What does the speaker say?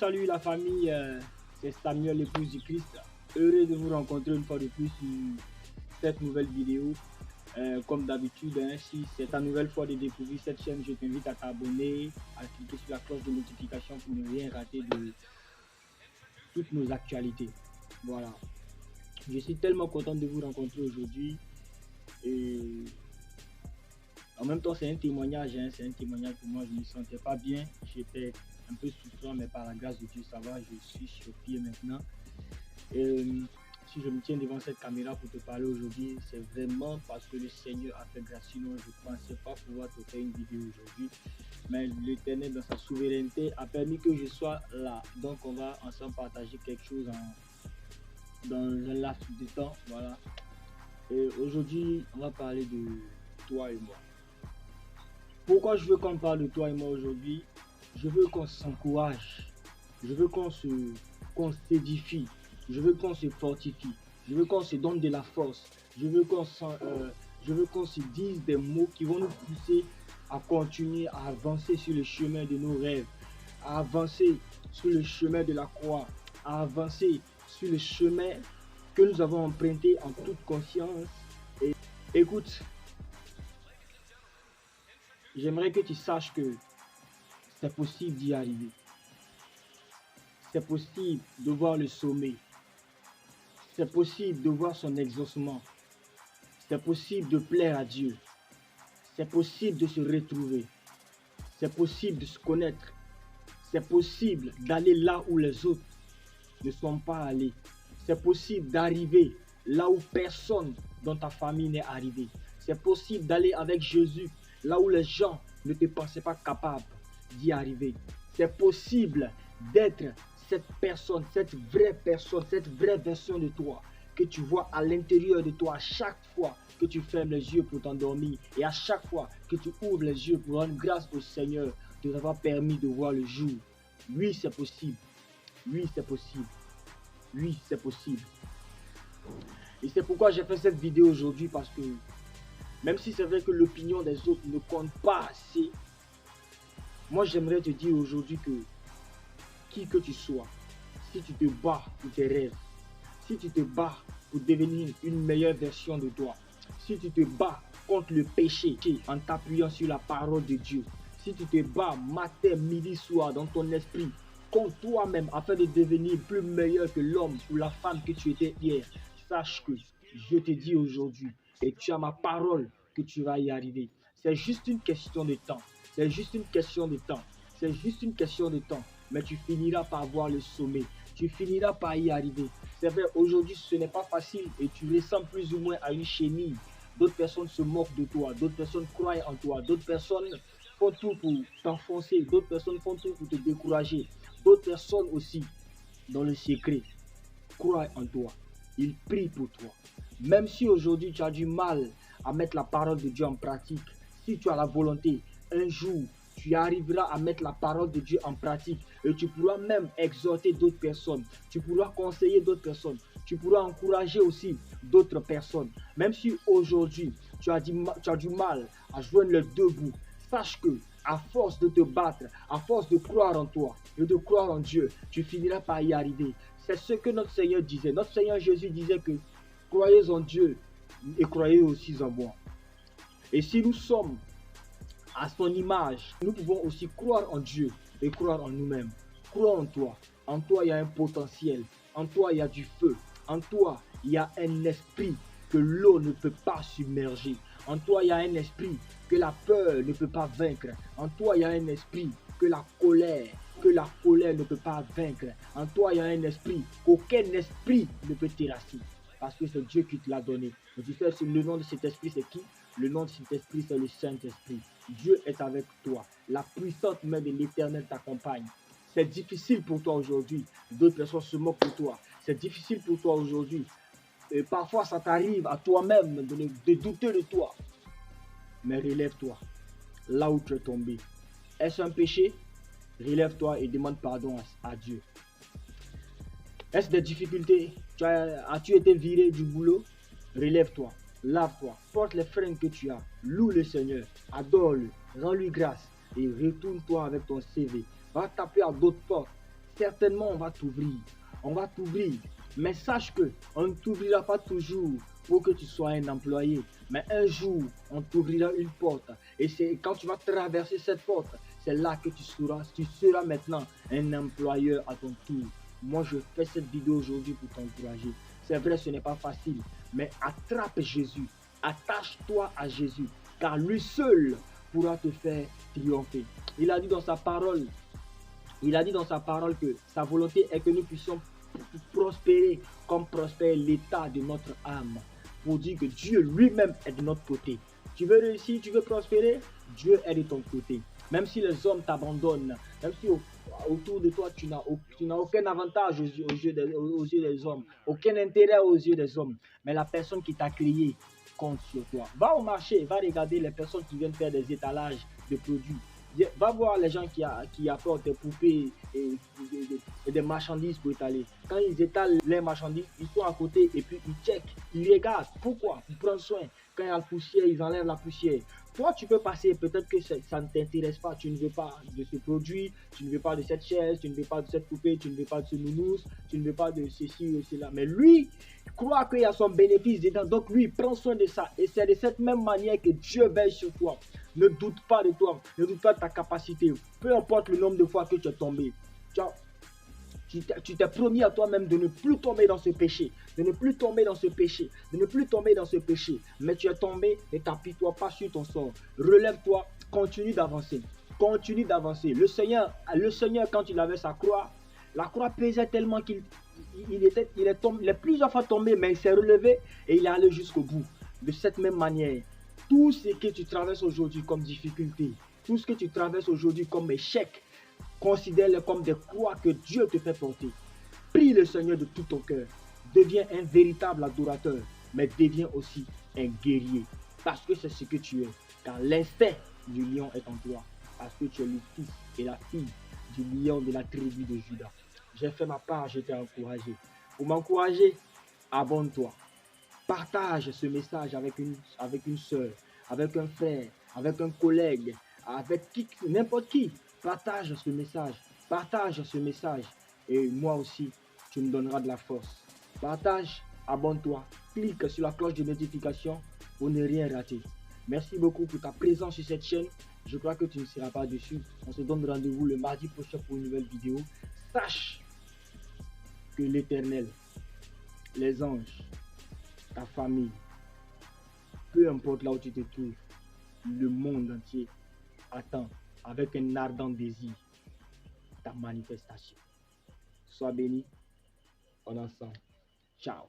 salue la famille, c'est Samuel, l'épouse du Christ. Heureux de vous rencontrer une fois de plus sur cette nouvelle vidéo. Comme d'habitude, si c'est ta nouvelle fois de découvrir cette chaîne, je t'invite à t'abonner, à cliquer sur la cloche de notification pour ne rien rater de toutes nos actualités. Voilà. Je suis tellement content de vous rencontrer aujourd'hui. Et en même temps, c'est un témoignage, c'est un témoignage pour moi. Je ne me sentais pas bien, j'étais un peu souffrant, mais par la grâce de Dieu, ça va, je suis sur pied maintenant. Et si je me tiens devant cette caméra pour te parler aujourd'hui, c'est vraiment parce que le Seigneur a fait grâce. Sinon, je ne pensais pas pouvoir te faire une vidéo aujourd'hui. Mais l'Éternel, dans sa souveraineté, a permis que je sois là. Donc, on va ensemble partager quelque chose dans un laps de temps. Voilà. Et aujourd'hui, on va parler de toi et moi. Pourquoi je veux qu'on parle de toi et moi aujourd'hui? Je veux qu'on s'encourage. Je veux qu'on s'édifie. Je veux qu'on se fortifie. Je veux qu'on se donne de la force. Je veux qu'on se dise des mots qui vont nous pousser à continuer à avancer sur le chemin de nos rêves, à avancer sur le chemin de la croix, à avancer sur le chemin que nous avons emprunté en toute conscience. Et écoute, j'aimerais que tu saches que c'est possible d'y arriver. C'est possible de voir le sommet. C'est possible de voir son exaucement. C'est possible de plaire à Dieu. C'est possible de se retrouver. C'est possible de se connaître. C'est possible d'aller là où les autres ne sont pas allés. C'est possible d'arriver là où personne dans ta famille n'est arrivé. C'est possible d'aller avec Jésus là où les gens ne te pensaient pas capable d'y arriver. C'est possible d'être cette personne, cette vraie version de toi que tu vois à l'intérieur de toi à chaque fois que tu fermes les yeux pour t'endormir et à chaque fois que tu ouvres les yeux pour rendre grâce au Seigneur de t'avoir permis de voir le jour. Oui, c'est possible. Oui, c'est possible. Oui, c'est possible. Et c'est pourquoi j'ai fait cette vidéo aujourd'hui, parce que même si c'est vrai que l'opinion des autres ne compte pas assez, moi j'aimerais te dire aujourd'hui que qui que tu sois, si tu te bats pour tes rêves, si tu te bats pour devenir une meilleure version de toi, si tu te bats contre le péché en t'appuyant sur la parole de Dieu, si tu te bats matin, midi, soir dans ton esprit contre toi-même afin de devenir plus meilleur que l'homme ou la femme que tu étais hier, sache que je te dis aujourd'hui, et tu as ma parole, que tu vas y arriver. C'est juste une question de temps. C'est juste une question de temps. C'est juste une question de temps. Mais tu finiras par voir le sommet. Tu finiras par y arriver. C'est vrai, aujourd'hui, ce n'est pas facile et tu ressembles plus ou moins à une chenille. D'autres personnes se moquent de toi. D'autres personnes croient en toi. D'autres personnes font tout pour t'enfoncer. D'autres personnes font tout pour te décourager. D'autres personnes aussi, dans le secret, croient en toi. Ils prient pour toi. Même si aujourd'hui tu as du mal à mettre la parole de Dieu en pratique, si tu as la volonté, un jour, tu arriveras à mettre la parole de Dieu en pratique et tu pourras même exhorter d'autres personnes. Tu pourras conseiller d'autres personnes. Tu pourras encourager aussi d'autres personnes. Même si aujourd'hui, tu as du mal à joindre les deux bouts, sache que à force de te battre, à force de croire en toi et de croire en Dieu, tu finiras par y arriver. C'est ce que notre Seigneur disait. Notre Seigneur Jésus disait que croyez en Dieu et croyez aussi en moi. Et si nous sommes à son image, nous pouvons aussi croire en Dieu et croire en nous-mêmes. Crois en toi. En toi, il y a un potentiel. En toi, il y a du feu. En toi, il y a un esprit que l'eau ne peut pas submerger. En toi, il y a un esprit que la peur ne peut pas vaincre. En toi, il y a un esprit que la colère ne peut pas vaincre. En toi, il y a un esprit qu'aucun esprit ne peut terrasser. Parce que c'est Dieu qui te l'a donné. Et tu sais, le nom de cet esprit, c'est qui? Le nom de cet esprit, c'est le Saint-Esprit. Dieu est avec toi. La puissante main de l'Éternel t'accompagne. C'est difficile pour toi aujourd'hui. D'autres personnes se moquent de toi. C'est difficile pour toi aujourd'hui. Et parfois, ça t'arrive à toi-même de douter de toi. Mais relève-toi. Là où tu es tombé. Est-ce un péché? Relève-toi et demande pardon à Dieu. Est-ce des difficultés? As-tu été viré du boulot? Relève-toi, lave-toi, porte les freins que tu as, loue le Seigneur, adore-le, rends-lui grâce et retourne-toi avec ton CV. Va taper à d'autres portes. certainement on va t'ouvrir. On va t'ouvrir. Mais sache que on ne t'ouvrira pas toujours pour que tu sois un employé. Mais un jour, on t'ouvrira une porte. Et c'est quand tu vas traverser cette porte, c'est là que tu seras maintenant un employeur à ton tour. Moi, je fais cette vidéo aujourd'hui pour t'encourager. C'est vrai, ce n'est pas facile, mais attrape Jésus. Attache-toi à Jésus, car lui seul pourra te faire triompher. Il a dit dans sa parole, que sa volonté est que nous puissions prospérer comme prospère l'état de notre âme. Pour dire que Dieu lui-même est de notre côté. Tu veux réussir, tu veux prospérer, Dieu est de ton côté. Même si les hommes t'abandonnent, même si autour de toi tu n'as aucun avantage aux yeux des hommes, aucun intérêt aux yeux des hommes, mais la personne qui t'a créé compte sur toi. Va au marché, va regarder les personnes qui viennent faire des étalages de produits. Va voir les gens qui apportent des poupées et des marchandises pour étaler. Quand ils étalent les marchandises, ils sont à côté et puis ils checkent, ils regardent. Pourquoi? Ils prennent soin. Quand il y a la poussière, ils enlèvent la poussière. Toi, tu peux passer, peut-être que ça ne t'intéresse pas, tu ne veux pas de ce produit, tu ne veux pas de cette chaise, tu ne veux pas de cette poupée, tu ne veux pas de ce nounours, tu ne veux pas de ceci ou cela. Mais lui, croit qu'il y a son bénéfice dedans, donc lui, il prend soin de ça. Et c'est de cette même manière que Dieu veille sur toi. Ne doute pas de toi, ne doute pas de ta capacité. Peu importe le nombre de fois que tu es tombé. Tu t'es promis à toi-même de ne plus tomber dans ce péché, de ne plus tomber dans ce péché, de ne plus tomber dans ce péché. Mais tu es tombé, ne t'appuie-toi pas sur ton sort. Relève-toi, continue d'avancer. Continue d'avancer. Le Seigneur, quand il avait sa croix, la croix pesait tellement qu'il est plusieurs fois tombé, mais il s'est relevé et il est allé jusqu'au bout. De cette même manière, tout ce que tu traverses aujourd'hui comme difficulté, tout ce que tu traverses aujourd'hui comme échec, considère-les comme des croix que Dieu te fait porter. Prie le Seigneur de tout ton cœur. Deviens un véritable adorateur, mais deviens aussi un guerrier. Parce que c'est ce que tu es. Car l'instinct du lion est en toi. Parce que tu es le fils et la fille du lion de la tribu de Juda. J'ai fait ma part, je t'ai encouragé. Pour m'encourager, abonne-toi. Partage ce message avec une soeur, avec un frère, avec un collègue, avec n'importe qui. Partage ce message. Partage ce message. Et moi aussi, tu me donneras de la force. Partage, abonne-toi, clique sur la cloche de notification pour ne rien rater. Merci beaucoup pour ta présence sur cette chaîne. Je crois que tu ne seras pas dessus. On se donne rendez-vous le mardi prochain pour une nouvelle vidéo. Sache que l'Éternel, les anges, ta famille, peu importe là où tu te trouves, le monde entier attend avec un ardent désir ta manifestation. Sois béni, on ensemble. Ciao.